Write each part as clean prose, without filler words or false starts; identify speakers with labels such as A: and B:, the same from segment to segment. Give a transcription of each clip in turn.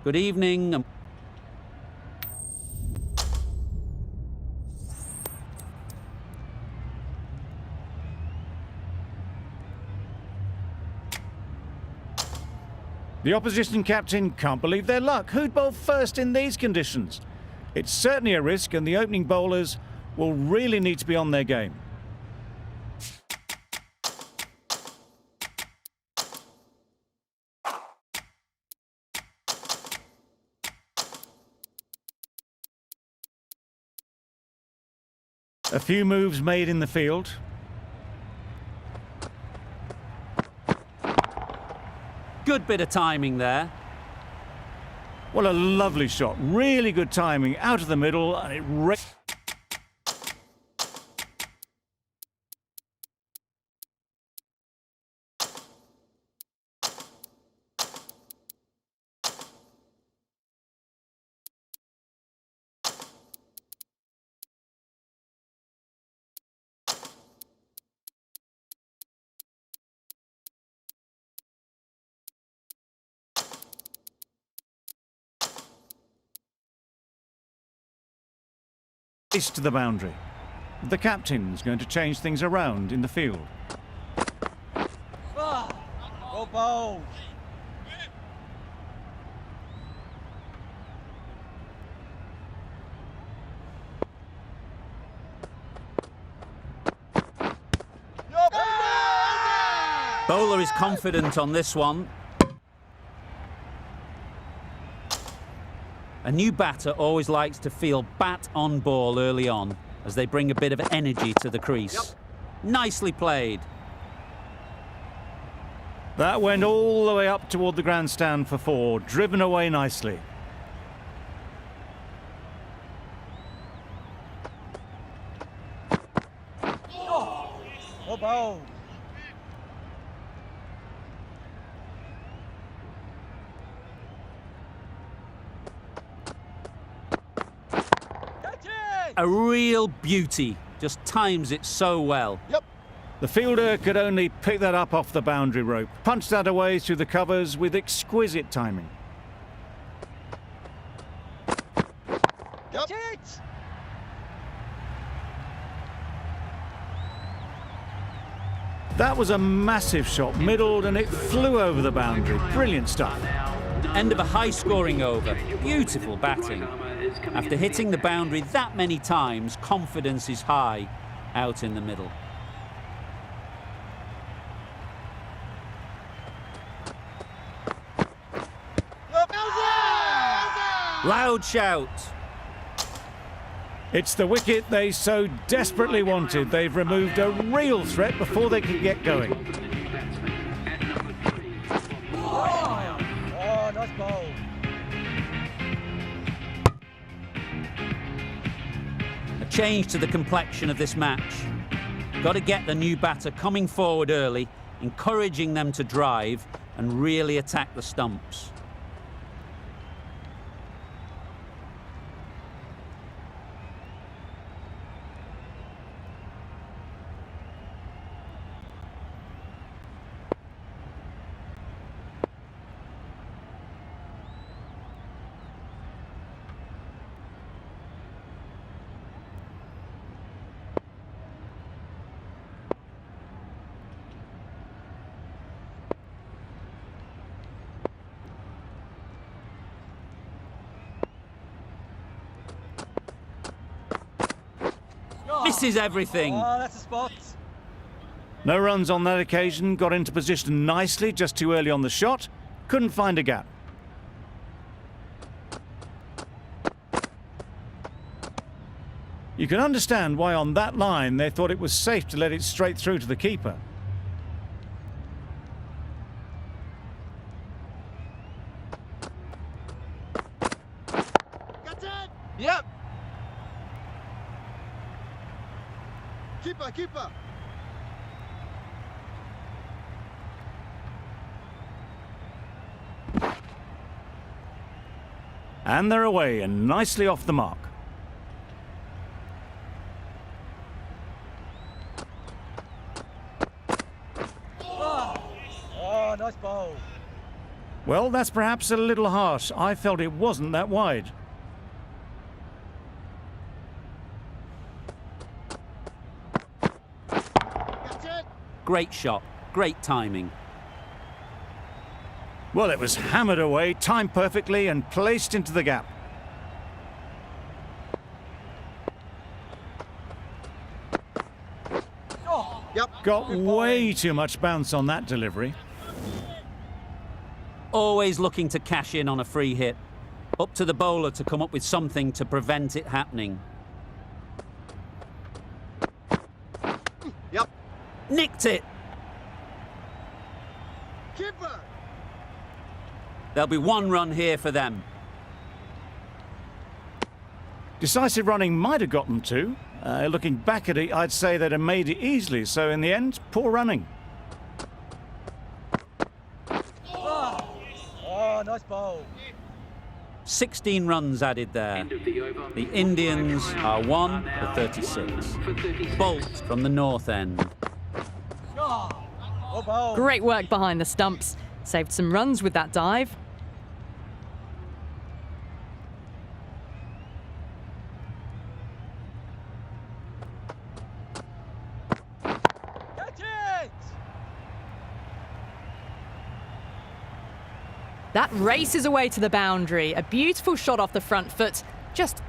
A: Good evening.
B: The opposition captain can't believe their luck. Who'd bowl first in these conditions? It's certainly a risk, and the opening bowlers will really need to be on their game. A few moves made in the field.
A: Good bit of timing there.
B: What a lovely shot. Really good timing. Out of the middle, and it... to the boundary. The captain's going to change things around in the field.
C: Go bold.
A: Bowler is confident on this one. A new batter always likes to feel bat on ball early on, as they bring a bit of energy to the crease. Yep. Nicely played.
B: That went all the way up toward the grandstand for 4, driven away nicely.
C: Go bold.
A: A real beauty. Just times it so well.
B: Yep. The fielder could only pick that up off the boundary rope. Punched that away through the covers with exquisite timing.
C: Yep.
B: That was a massive shot, middled, and it flew over the boundary. Brilliant stuff.
A: End of a high-scoring over. Beautiful batting. After hitting the boundary that many times, confidence is high out in the middle. Loud shout.
B: It's the wicket they so desperately wanted. They've removed a real threat before they could get going.
C: Oh, nice bowl.
A: A change to the complexion of this match. Got to get the new batter coming forward early, encouraging them to drive and really attack the stumps. Misses everything.
C: Oh, that's a spot.
B: No runs on that occasion. Got into position nicely, just too early on the shot. Couldn't find a gap. You can understand why on that line they thought it was safe to let it straight through to the keeper.
C: Got it. Yep. Keeper.
B: And they're away and nicely off the mark.
C: Oh, nice bowl.
B: Well, that's perhaps a little harsh. I felt it wasn't that wide.
A: Great shot, great timing.
B: Well, it was hammered away, timed perfectly and placed into the gap. Got way too much bounce on that delivery.
A: Always looking to cash in on a free hit. Up to the bowler to come up with something to prevent it happening.
C: Yep.
A: Nicked it!
C: Keeper.
A: There'll be 1 run here for them.
B: Decisive running might have got them two. Looking back at it, I'd say they'd have made it easily. So in the end, poor running.
C: Oh, nice bowl.
A: 16 runs added there. The Indians are 1 for 36. Bolt from the north end.
C: Oh, bowl.
D: Great work behind the stumps. Saved some runs with that dive.
C: Catch it!
D: That races away to the boundary. A beautiful shot off the front foot. Just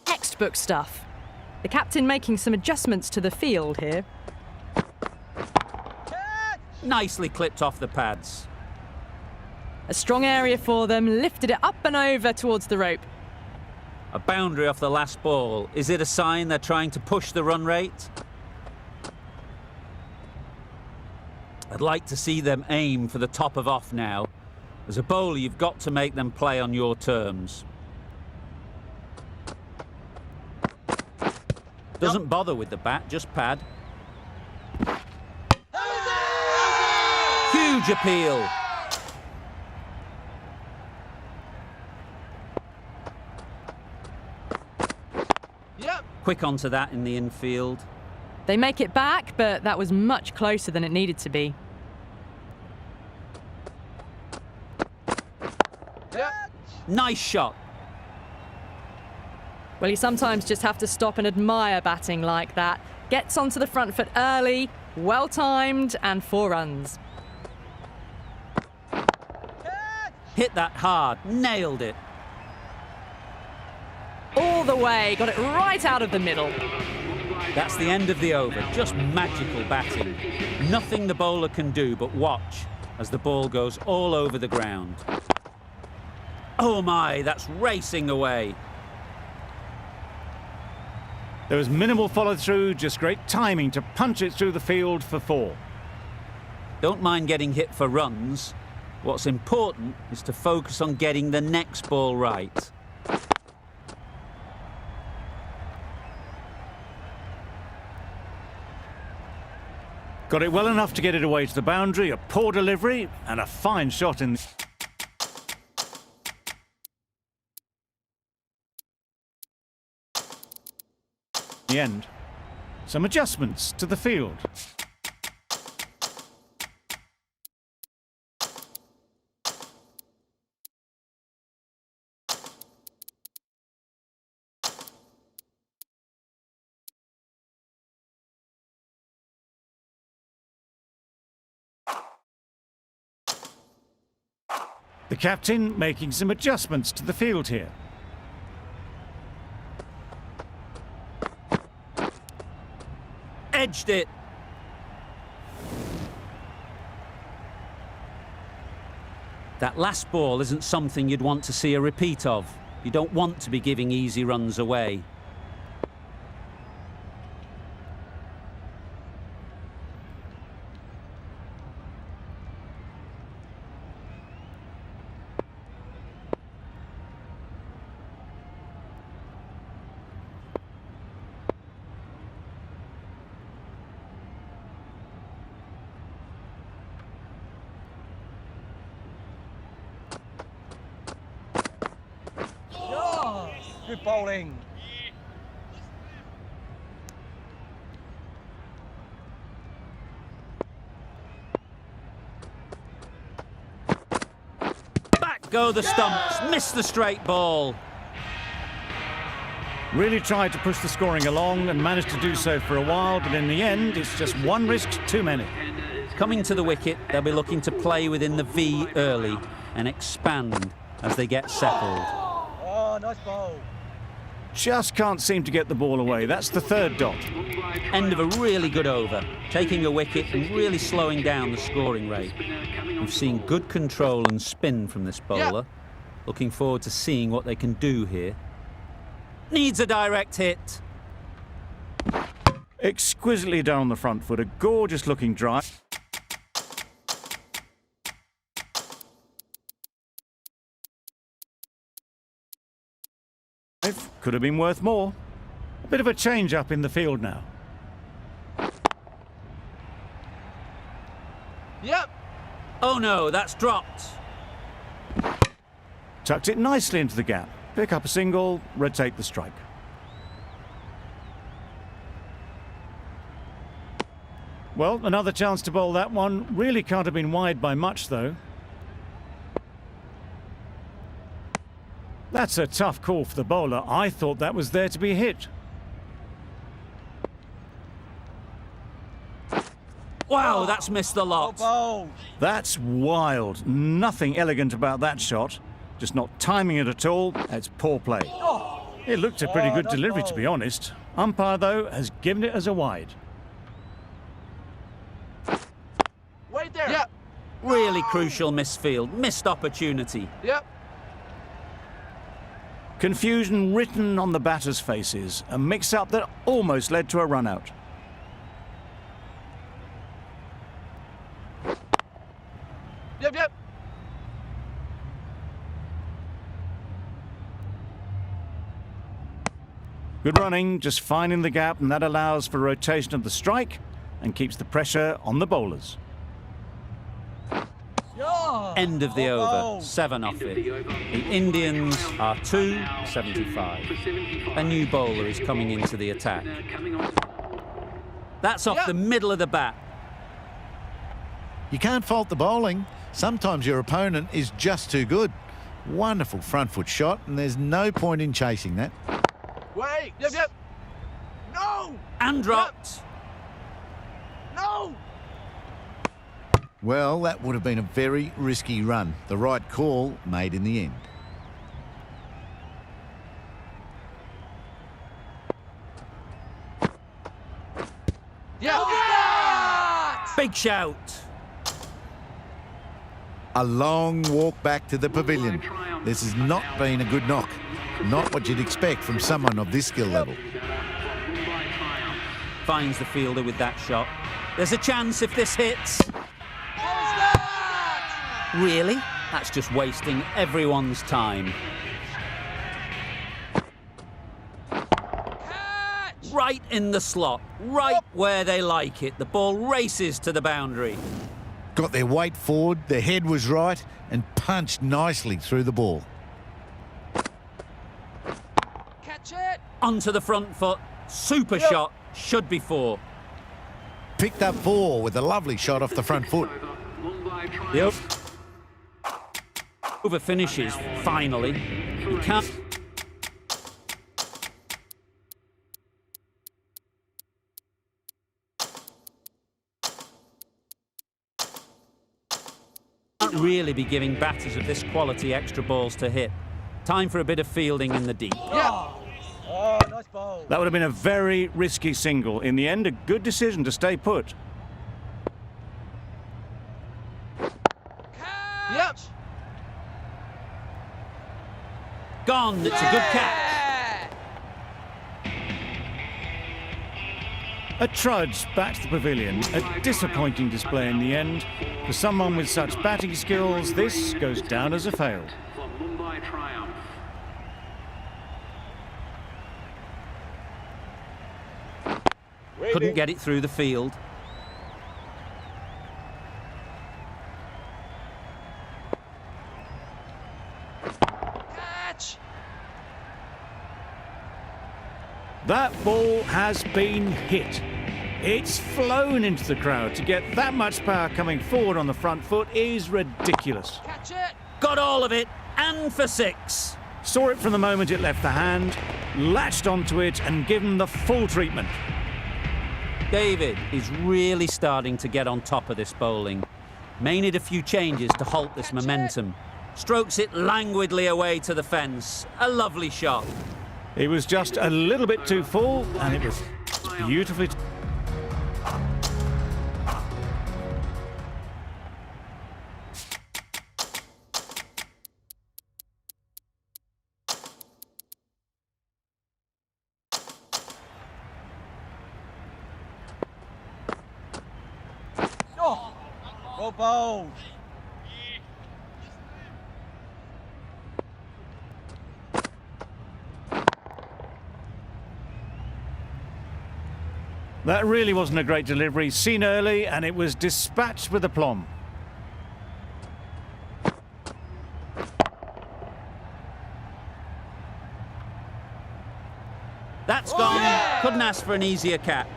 D: textbook stuff. The captain making some adjustments to the field here.
C: Catch!
A: Nicely clipped off the pads.
D: A strong area for them, lifted it up and over towards the rope.
A: A boundary off the last ball. Is it a sign they're trying to push the run rate? I'd like to see them aim for the top of off now. As a bowler, you've got to make them play on your terms. Doesn't bother with the bat, just pad. Huge appeal.
C: Yep.
A: Quick onto that in the infield.
D: They make it back, but that was much closer than it needed to be.
C: Yep.
A: Nice shot.
D: Well, you sometimes just have to stop and admire batting like that. Gets onto the front foot early, well timed, and 4 runs.
A: Hit that hard, nailed it.
D: All the way, got it right out of the middle.
A: That's the end of the over. Just magical batting. Nothing the bowler can do but watch as the ball goes all over the ground. Oh my, that's racing away.
B: There was minimal follow-through, just great timing to punch it through the field for 4.
A: Don't mind getting hit for runs. What's important is to focus on getting the next ball right.
B: Got it well enough to get it away to the boundary, a poor delivery and a fine shot in the end. Some adjustments to the field. The captain making some adjustments to the field here.
A: Edged it. That last ball isn't something you'd want to see a repeat of. You don't want to be giving easy runs away.
C: Good bowling.
A: go the stumps, miss the straight ball.
B: Really tried to push the scoring along and managed to do so for a while, but in the end, it's just one risk too many.
A: Coming to the wicket, they'll be looking to play within the V early and expand as they get settled.
C: Oh, nice ball.
B: Just can't seem to get the ball away. That's the third dot.
A: End of a really good over, taking a wicket and really slowing down the scoring rate. We've seen good control and spin from this bowler. Looking forward to seeing what they can do here. Needs a direct hit.
B: Exquisitely done on the front foot, a gorgeous looking drive. Could have been worth more. A bit of a change up in the field now.
C: Yep.
A: Oh no, that's dropped.
B: Tucked it nicely into the gap. Pick up a single, rotate the strike. Well, another chance to bowl that one. Really can't have been wide by much, though. That's a tough call for the bowler. I thought that was there to be hit.
A: Wow, that's missed the
C: Oh,
A: lot.
C: bold.
B: That's wild. Nothing elegant about that shot. Just not timing it at all. That's poor play. It looked a pretty
C: Oh,
B: good
C: nice
B: delivery, to
C: ball.
B: be honest. Umpire, though, has given it as a wide.
C: Wait there. Yep.
A: Really crucial misfield, missed opportunity.
C: Yep.
B: Confusion written on the batters' faces. A mix-up that almost led to a run-out.
C: Yep.
B: Good running, just finding the gap, and that allows for rotation of the strike and keeps the pressure on the bowlers.
C: Yeah.
A: End of the
C: Oh,
A: over,
C: bold.
A: 7 off it. The Indians are 275. A new bowler is coming into the attack. That's off
C: Yeah.
A: the middle of the bat.
E: You can't fault the bowling. Sometimes your opponent is just too good. Wonderful front foot shot, and there's no point in chasing that.
C: Wait. Yep. No.
A: And dropped.
C: No.
E: Well, that would have been a very risky run. The right call made in the end.
C: Yeah.
A: Big shout.
E: A long walk back to the pavilion. This has not been a good knock. Not what you'd expect from someone of this skill level.
A: Finds the fielder with that shot. There's a chance if this hits. Really? That's just wasting everyone's time.
C: Catch.
A: Right in the slot, right where they like it. The ball races to the boundary.
E: Got their weight forward, their head was right, and punched nicely through the ball.
C: Catch it.
A: Onto the front foot. Super
C: Yep.
A: shot. Should be 4.
E: Picked up 4 with a lovely shot off the front foot.
A: The over finishes, finally. You can't really be giving batters of this quality extra balls to hit. Time for a bit of fielding in the deep.
C: Yeah. Oh, nice ball.
B: That would have been a very risky single. In the end, a good decision to stay put.
C: Yep.
A: Gone. It's a good catch.
B: A trudge back to the pavilion. A disappointing display in the end. For someone with such batting skills, this goes down as a fail.
A: Couldn't get it through the field.
C: Catch.
B: That ball has been hit. It's flown into the crowd. To get that much power coming forward on the front foot is ridiculous.
C: Catch it.
A: got all of it, and for 6.
B: Saw it from the moment it left the hand, latched onto it and given the full treatment.
A: David is really starting to get on top of this bowling. May need a few changes to halt this momentum. Strokes it languidly away to the fence. A lovely shot.
B: It was just a little bit too full and it was beautifully...
C: Oh, well bowled.
B: That really wasn't a great delivery. Seen early and it was dispatched with aplomb.
A: That's gone. Couldn't ask for an easier catch.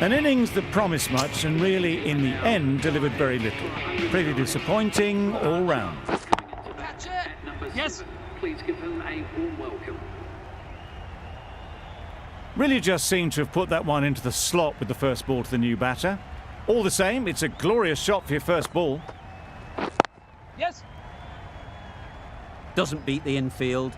B: An innings that promised much and really, in the end, delivered very little. Pretty disappointing all round.
C: Catch it.
F: Yes. Please give him a warm welcome.
B: Really just seemed to have put that one into the slot with the first ball to the new batter. All the same, it's a glorious shot for your first ball.
C: Yes.
A: Doesn't beat the infield.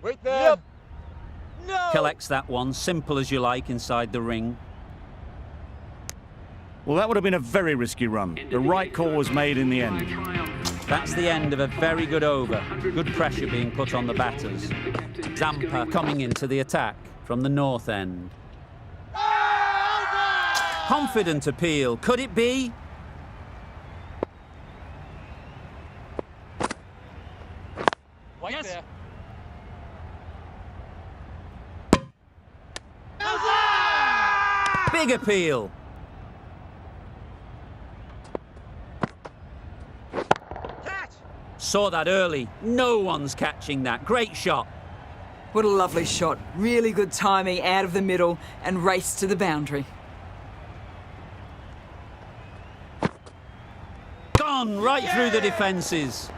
C: Wait there. Yep. No.
A: Collects that one, simple as you like, inside the ring.
B: Well, that would have been a very risky run. The right call was made in the end.
A: That's the end of a very good over. Good pressure being put on the batters. Zampa coming into the attack from the north end. Confident appeal. Could it be?
C: Wait
F: Yes.
C: there.
A: Big appeal.
C: Catch.
A: Saw that early. No one's catching that. Great shot.
G: What a lovely shot. Really good timing out of the middle and race to the boundary.
A: Gone right through the defences.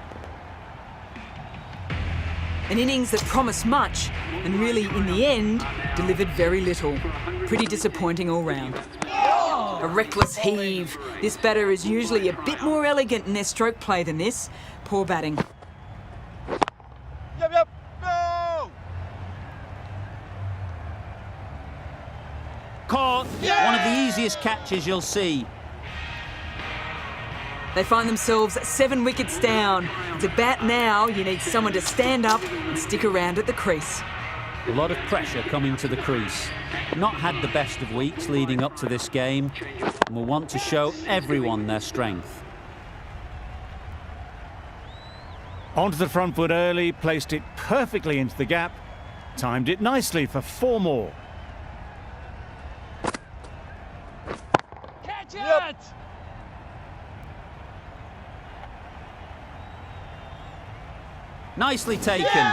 G: An innings that promised much and really, in the end, delivered very little. Pretty disappointing all round. A reckless heave. This batter is usually a bit more elegant in their stroke play than this. Poor batting.
C: Yep, yep. No.
A: Caught. One of the easiest catches you'll see.
G: They find themselves 7 wickets down. To bat now, you need someone to stand up and stick around at the crease.
A: A lot of pressure coming to the crease. Not had the best of weeks leading up to this game and will want to show everyone their strength.
B: Onto the front foot early, placed it perfectly into the gap, timed it nicely for 4 more.
C: Bat!
A: Nicely taken.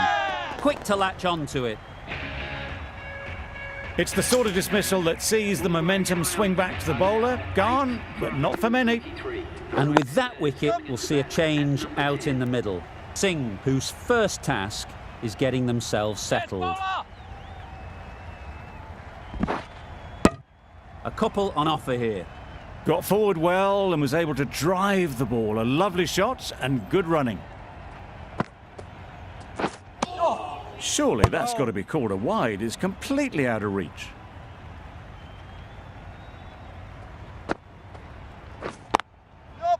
A: Quick to latch onto it.
B: It's the sort of dismissal that sees the momentum swing back to the bowler. Gone, but not for many.
A: And with that wicket, we'll see a change out in the middle. Singh, whose first task is getting themselves settled. A couple on offer here.
B: Got forward well and was able to drive the ball. A lovely shot and good running. Surely that's got to be called a wide. It's completely out of reach.
C: Yup.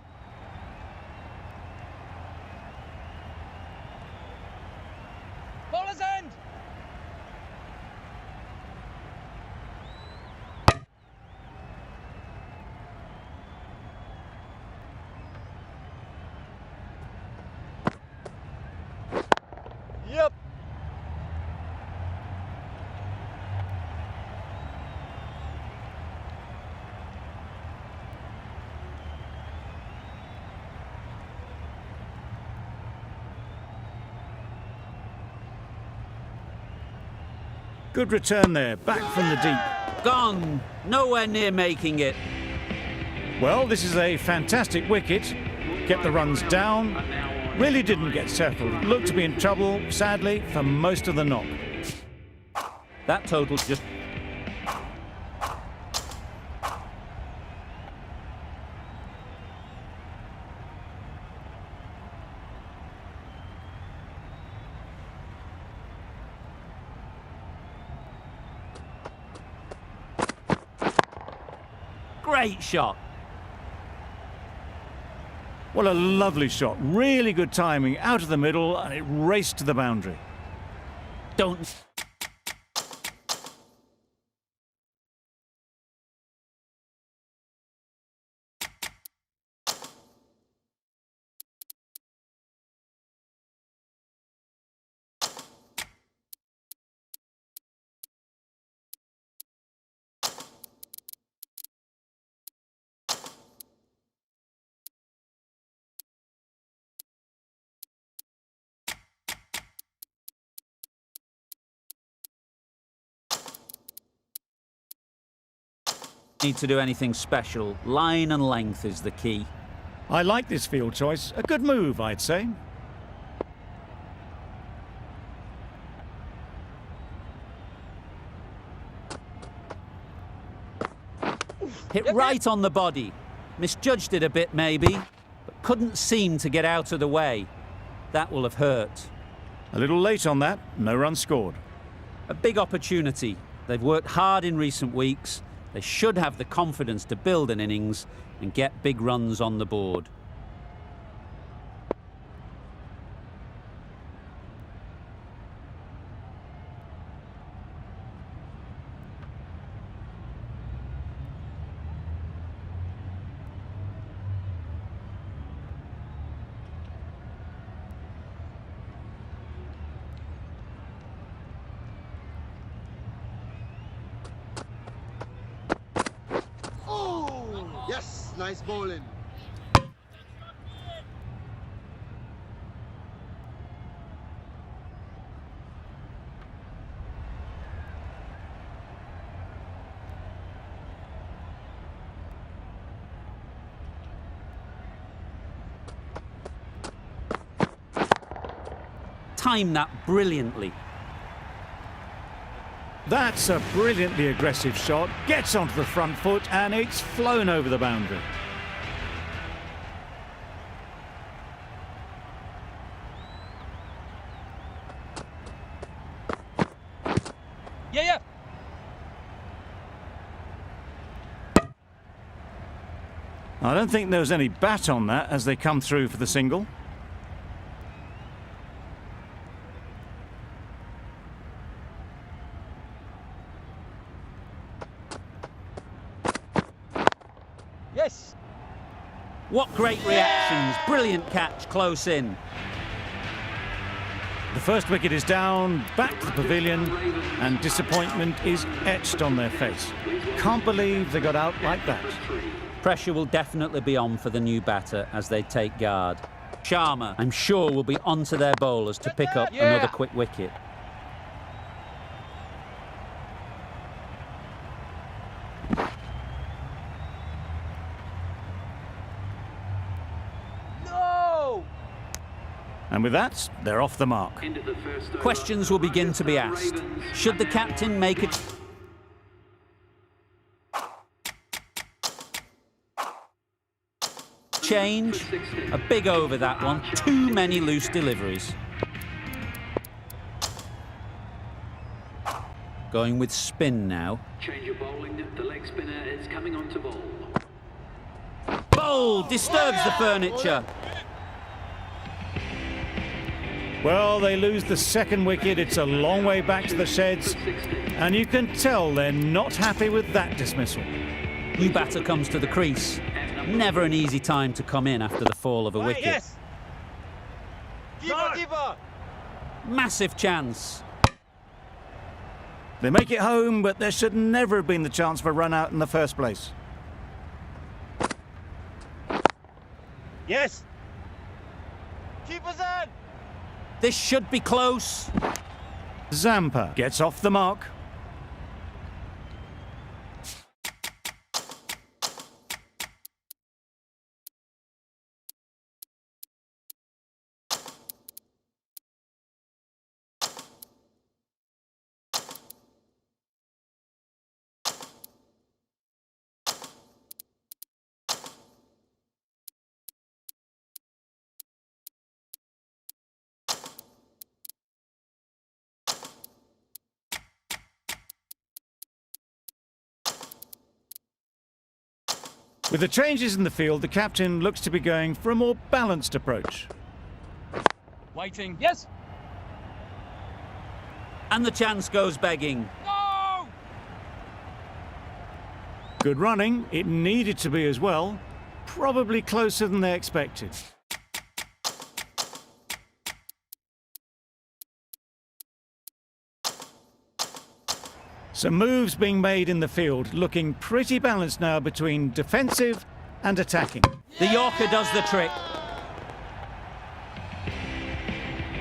C: Bowler's end! Yep.
B: Good return there, back from the deep.
A: Gone. Nowhere near making it.
B: Well, this is a fantastic wicket. Kept the runs down. Really didn't get settled. Looked to be in trouble, sadly, for most of the knock.
A: That total just... Great shot.
B: What a lovely shot. Really good timing. Out of the middle, and it raced to the boundary.
A: Don't... Need to do anything special. Line and length is the key.
B: I like this field choice. A good move, I'd say.
A: Hit right on the body. Misjudged it a bit maybe, but couldn't seem to get out of the way. That will have hurt.
B: A little late on that. No run scored.
A: A big opportunity. They've worked hard in recent weeks. They should have the confidence to build an innings and get big runs on the board.
H: Yes, nice bowling.
A: Timed that brilliantly.
B: That's a brilliantly aggressive shot. Gets onto the front foot and it's flown over the boundary.
C: Yeah.
B: I don't think there was any bat on that as they come through for the single.
C: Yes.
A: What great reactions. Brilliant catch close in.
B: The first wicket is down, back to the pavilion, and disappointment is etched on their face. Can't believe they got out like that.
A: Pressure will definitely be on for the new batter as they take guard. Sharma, I'm sure, will be onto their bowlers to pick up another quick wicket.
C: No!
B: And with that, they're off the mark.
F: Into the first over.
A: Questions will begin to be asked. Should the captain make it? Change? A big over that one. Too many loose deliveries. Going with spin now.
F: Change of bowling. The leg spinner is coming on to bowl.
A: Bowl disturbs the furniture.
B: Well, they lose the second wicket. It's a long way back to the sheds. And you can tell they're not happy with that dismissal.
A: New batter comes to the crease. Never an easy time to come in after the fall of a wicket.
C: Yes! Keeper!
A: Massive chance.
B: They make it home, but there should never have been the chance for a run out in the first place.
C: Yes! Keeper's in!
A: This should be close.
B: Zampa gets off the mark. With the changes in the field, the captain looks to be going for a more balanced approach.
C: Waiting. Yes!
A: And the chance goes begging.
C: No!
B: Good running. It needed to be as well. Probably closer than they expected. Some moves being made in the field, looking pretty balanced now between defensive and attacking.
A: The Yorker does the trick.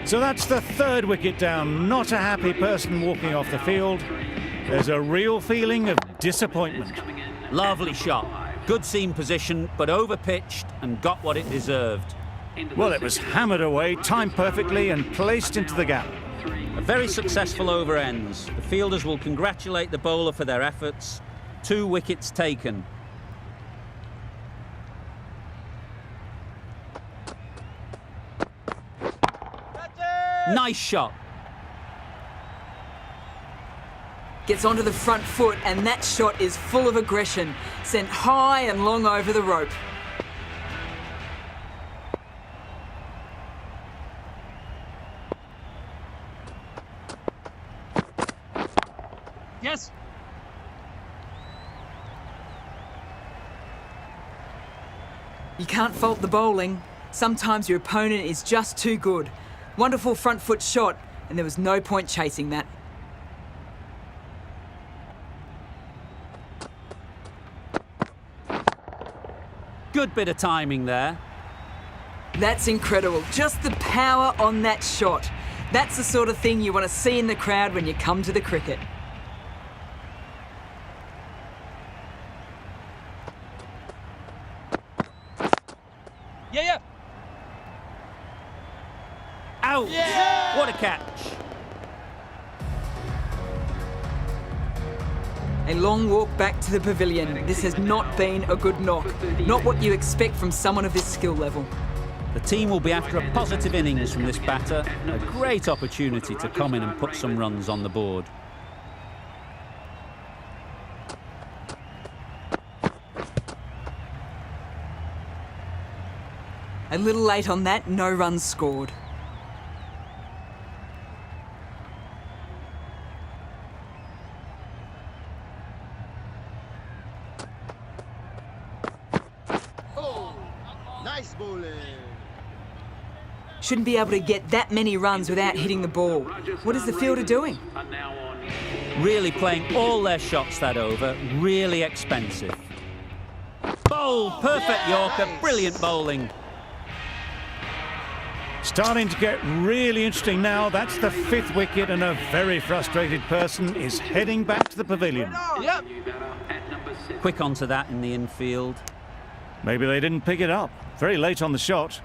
B: So that's the third wicket down. Not a happy person walking off the field. There's a real feeling of disappointment.
A: Lovely shot. Good seam position, but over-pitched and got what it deserved.
B: Well, it was hammered away, timed perfectly and placed into the gap.
A: A very successful over ends. The fielders will congratulate the bowler for their efforts. 2 wickets taken. Nice shot.
G: Gets onto the front foot, and that shot is full of aggression, sent high and long over the rope.
C: Yes!
G: You can't fault the bowling. Sometimes your opponent is just too good. Wonderful front foot shot, and there was no point chasing that.
A: Good bit of timing there.
G: That's incredible. Just the power on that shot. That's the sort of thing you want to see in the crowd when you come to the cricket.
C: Yeah!
A: Out!
C: Yeah!
A: What a catch.
G: A long walk back to the pavilion. This has not been a good knock. Not what you expect from someone of this skill level.
A: The team will be after a positive innings from this batter. A great opportunity to come in and put some runs on the board.
G: A little late on that, no runs scored.
C: Nice bowling!
G: Shouldn't be able to get that many runs without hitting the ball. What is the fielder doing?
A: Really playing all their shots that over. Really expensive. Bowl! Oh, perfect Yorker, brilliant bowling.
B: Starting to get really interesting now. That's the 5th wicket, and a very frustrated person is heading back to the pavilion.
C: Yep.
F: New batter at number 7.
A: Quick onto that in the infield.
B: Maybe they didn't pick it up. Very late on the shot.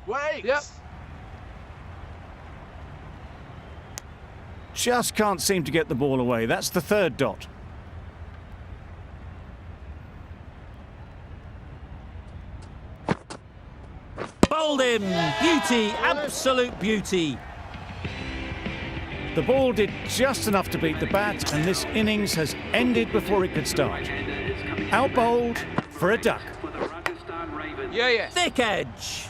C: Wait. Yep.
B: Just can't seem to get the ball away. That's the 3rd dot.
A: Bowled him! Beauty, absolute beauty.
B: The ball did just enough to beat the bat, and this innings has ended before it could start. Out bowled for a duck.
F: For the Rajasthan Ravens.
C: Yeah.
A: Thick edge.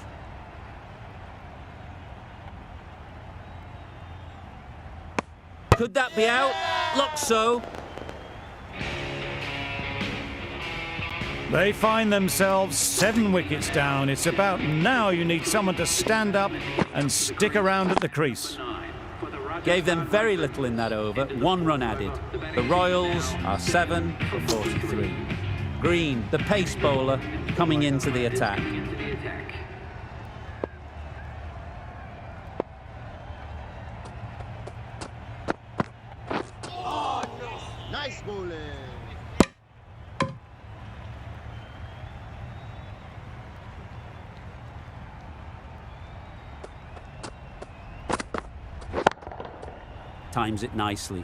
A: Could that be out? Looks so.
B: They find themselves 7 wickets down. It's about now you need someone to stand up and stick around at the crease.
A: Gave them very little in that over, 1 run added. The Royals are 7 for 43. Green, the pace bowler, coming into the attack.
C: Nice bowling.
A: Times it nicely.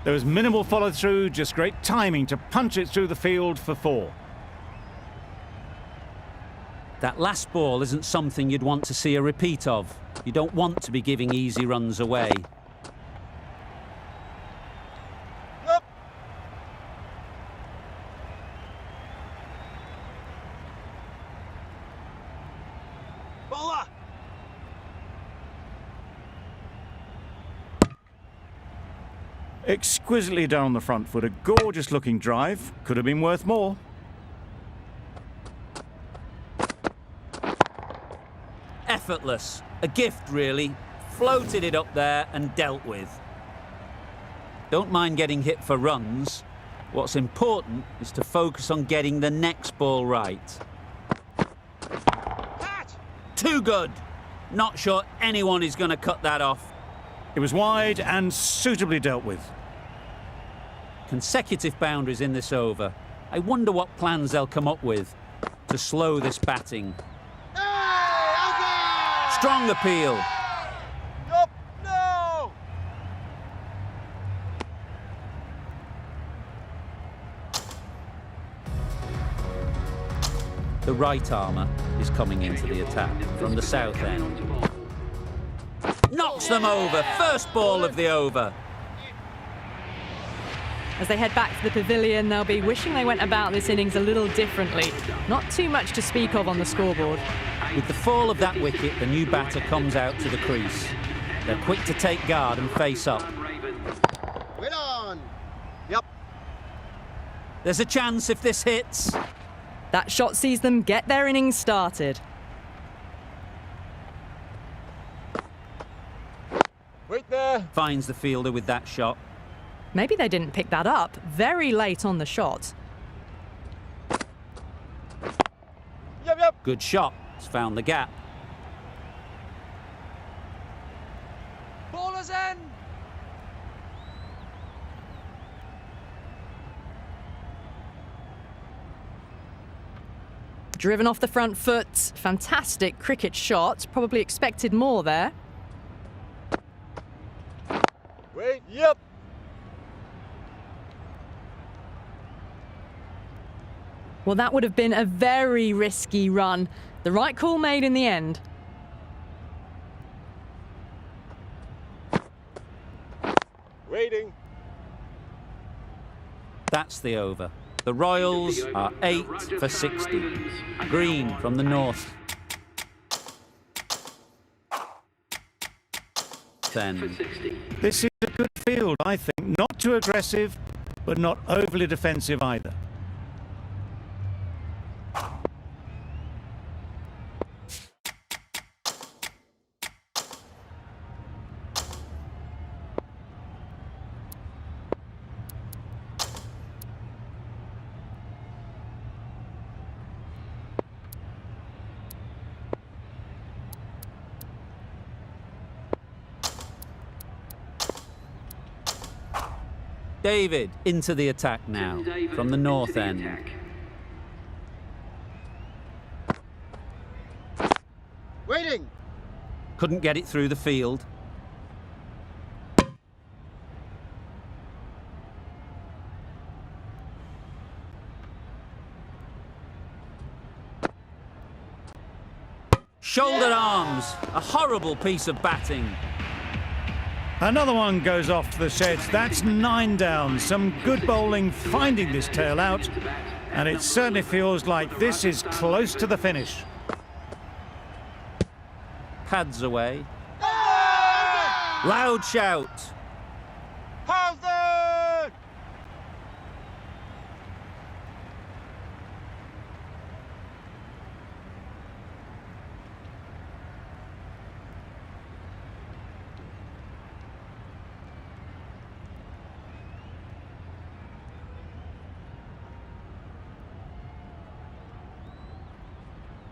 B: There was minimal follow-through, just great timing to punch it through the field for 4.
A: That last ball isn't something you'd want to see a repeat of. You don't want to be giving easy runs away.
C: Yep. Bowler.
B: Exquisitely down the front foot, a gorgeous looking drive. Could have been worth more.
A: Effortless. A gift, really. Floated it up there and dealt with. Don't mind getting hit for runs. What's important is to focus on getting the next ball right.
C: Catch.
A: Too good. Not sure anyone is going to cut that off.
B: It was wide and suitably dealt with.
A: Consecutive boundaries in this over. I wonder what plans they'll come up with to slow this batting. Strong appeal.
C: Yup. No.
A: The right armour is coming into the attack from the south end. Knocks them over. First ball of the over.
D: As they head back to the pavilion, they'll be wishing they went about this innings a little differently. Not too much to speak of on the scoreboard.
A: With the fall of that wicket, the new batter comes out to the crease. They're quick to take guard and face up.
C: Wait on. Yep.
A: There's a chance if this hits.
D: That shot sees them get their innings started.
C: Wait there.
A: Finds the fielder with that shot.
D: Maybe they didn't pick that up very late on the shot.
C: Yep.
A: Good shot. It's found the gap.
C: Bowler's end.
D: Driven off the front foot. Fantastic cricket shot. Probably expected more there.
C: Wait. Yep.
D: Well, that would have been a very risky run. The right call made in the end.
C: Waiting.
A: That's the over. The Royals are 8 for 60. Green from the north. Then
B: This is a good field, I think. Not too aggressive, but not overly defensive either.
A: David into the attack now
F: David
A: from the
F: into
A: north
F: the
A: end.
F: attack.
C: Waiting.
A: Couldn't get it through the field. Shoulder arms, a horrible piece of batting.
B: Another one goes off to the sheds. That's 9 down. Some good bowling finding this tail out. And it certainly feels like this is close to the finish.
A: Pads away. Loud shout.
C: Howson!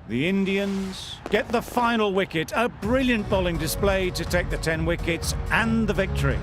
B: The Indians get the final wicket. A brilliant bowling display to take the 10 wickets and the victory.